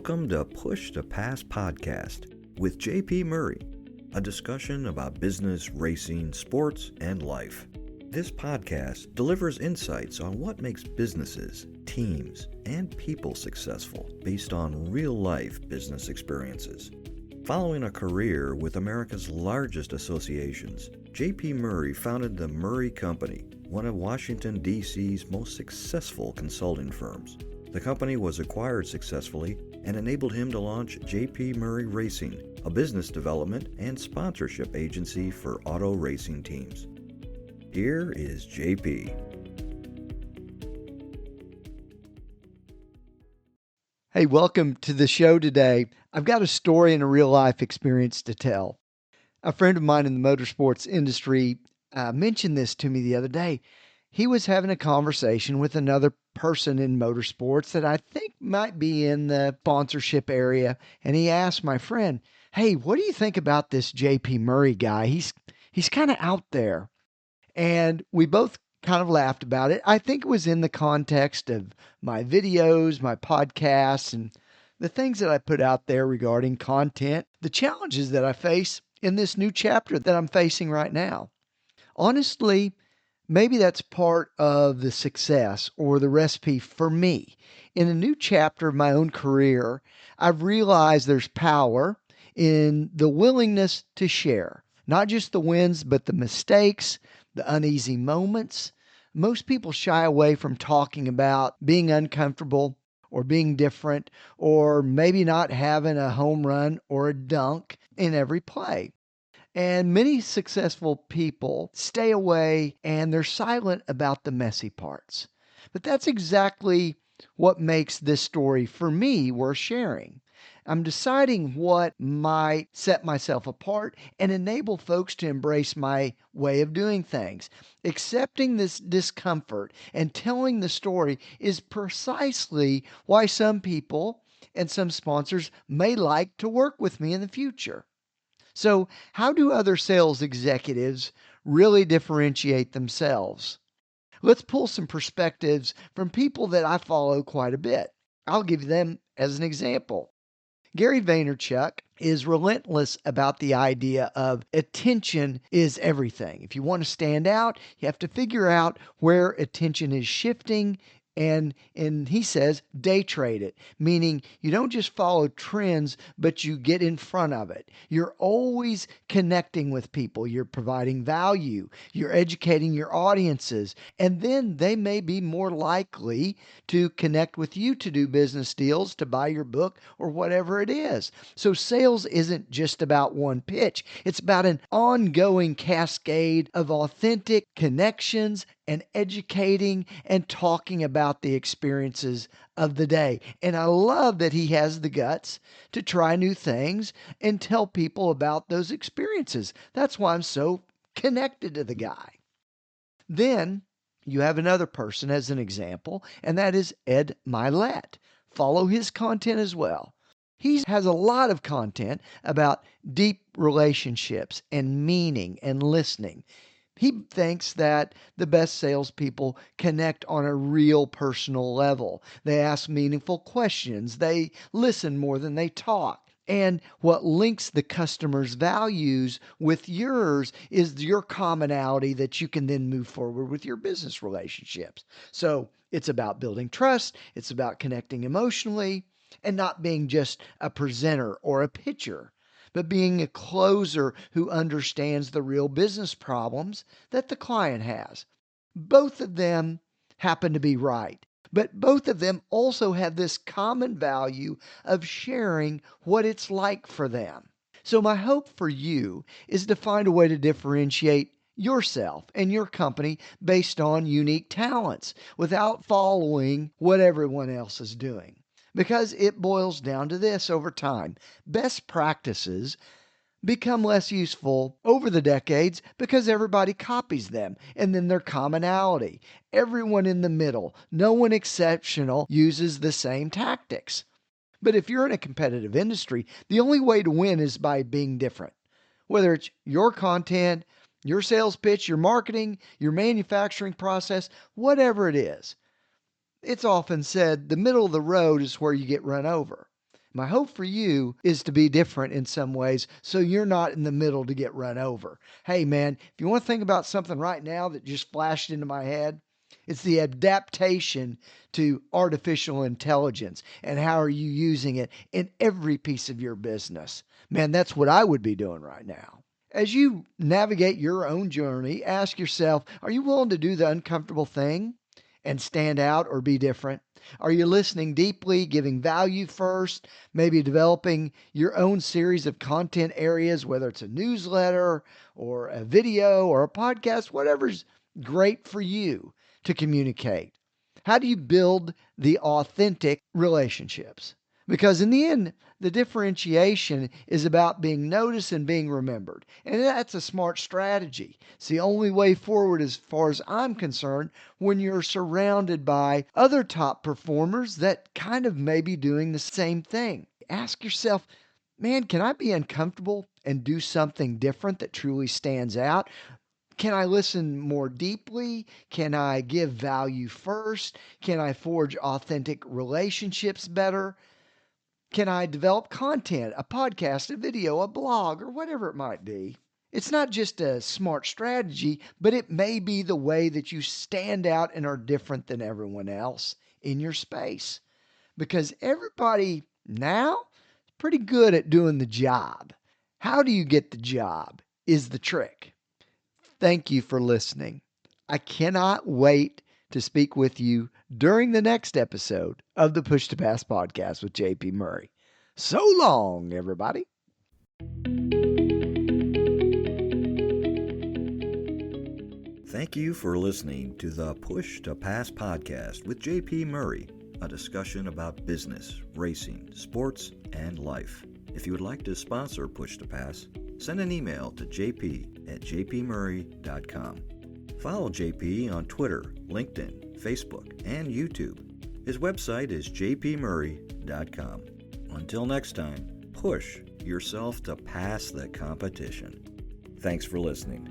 Welcome to Push to Pass podcast with JP Murray, a discussion about business, racing, sports, and life. This podcast delivers insights on what makes businesses, teams, and people successful based on real-life business experiences. Following a career with America's largest associations, JP Murray founded the Murray Company, one of Washington, D.C.'s most successful consulting firms. The company was acquired successfully and enabled him to launch JP Murray Racing, a business development and sponsorship agency for auto racing teams. Here is JP. Hey, welcome to the show today. I've got a story and a real life experience to tell. A friend of mine in the motorsports industry mentioned this to me the other day. He was having a conversation with another person in motorsports that I think might be in the sponsorship area. And he asked my friend, "Hey, what do you think about this JP Murray guy? He's kind of out there." And we both kind of laughed about it. I think it was in the context of my videos, my podcasts, and the things that I put out there regarding content, the challenges that I face in this new chapter that I'm facing right now. Honestly, maybe that's part of the success or the recipe for me. In a new chapter of my own career, I've realized there's power in the willingness to share, not just the wins, but the mistakes, the uneasy moments. Most people shy away from talking about being uncomfortable or being different or maybe not having a home run or a dunk in every play. And many successful people stay away and they're silent about the messy parts. But that's exactly what makes this story for me worth sharing. I'm deciding what might set myself apart and enable folks to embrace my way of doing things. Accepting this discomfort and telling the story is precisely why some people and some sponsors may like to work with me in the future. So, how do other sales executives really differentiate themselves? Let's pull some perspectives from people that I follow quite a bit. I'll give them as an example. Gary Vaynerchuk is relentless about the idea of attention is everything. If you want to stand out, you have to figure out where attention is shifting. And he says, day trade it, meaning you don't just follow trends, but you get in front of it. You're always connecting with people. You're providing value. You're educating your audiences. And then they may be more likely to connect with you to do business deals, to buy your book, or whatever it is. So sales isn't just about one pitch. It's about an ongoing cascade of authentic connections and educating and talking about the experiences of the day. And I love that he has the guts to try new things and tell people about those experiences. That's why I'm so connected to the guy. Then you have another person as an example, and that is Ed Milet. Follow his content as well. He has a lot of content about deep relationships and meaning and listening. He thinks that the best salespeople connect on a real personal level. They ask meaningful questions. They listen more than they talk. And what links the customer's values with yours is your commonality that you can then move forward with your business relationships. So it's about building trust. It's about connecting emotionally and not being just a presenter or a pitcher, but being a closer who understands the real business problems that the client has. Both of them happen to be right, but both of them also have this common value of sharing what it's like for them. So, my hope for you is to find a way to differentiate yourself and your company based on unique talents without following what everyone else is doing. Because it boils down to this over time. Best practices become less useful over the decades because everybody copies them and then their commonality. Everyone in the middle, no one exceptional, uses the same tactics. But if you're in a competitive industry, the only way to win is by being different. Whether it's your content, your sales pitch, your marketing, your manufacturing process, whatever it is. It's often said the middle of the road is where you get run over. My hope for you is to be different in some ways so you're not in the middle to get run over. Hey, man, if you want to think about something right now that just flashed into my head, it's the adaptation to artificial intelligence and how are you using it in every piece of your business. Man, that's what I would be doing right now. As you navigate your own journey, ask yourself, are you willing to do the uncomfortable thing and stand out or be different? Are you listening deeply, giving value first, maybe developing your own series of content areas, whether it's a newsletter or a video or a podcast, whatever's great for you to communicate? How do you build the authentic relationships? Because in the end, the differentiation is about being noticed and being remembered. And that's a smart strategy. It's the only way forward, as far as I'm concerned, when you're surrounded by other top performers that kind of may be doing the same thing. Ask yourself, man, can I be uncomfortable and do something different that truly stands out? Can I listen more deeply? Can I give value first? Can I forge authentic relationships better? Can I develop content, a podcast, a video, a blog, or whatever it might be? It's not just a smart strategy, but it may be the way that you stand out and are different than everyone else in your space. Because everybody now is pretty good at doing the job. How do you get the job is the trick. Thank you for listening. I cannot wait to speak with you during the next episode of the Push to Pass podcast with JP Murray. So long, everybody. Thank you for listening to the Push to Pass podcast with JP Murray, a discussion about business, racing, sports, and life. If you would like to sponsor Push to Pass, send an email to jp@jpmurray.com. Follow JP on Twitter, LinkedIn, Facebook, and YouTube. His website is jpmurray.com. Until next time, push yourself to pass the competition. Thanks for listening.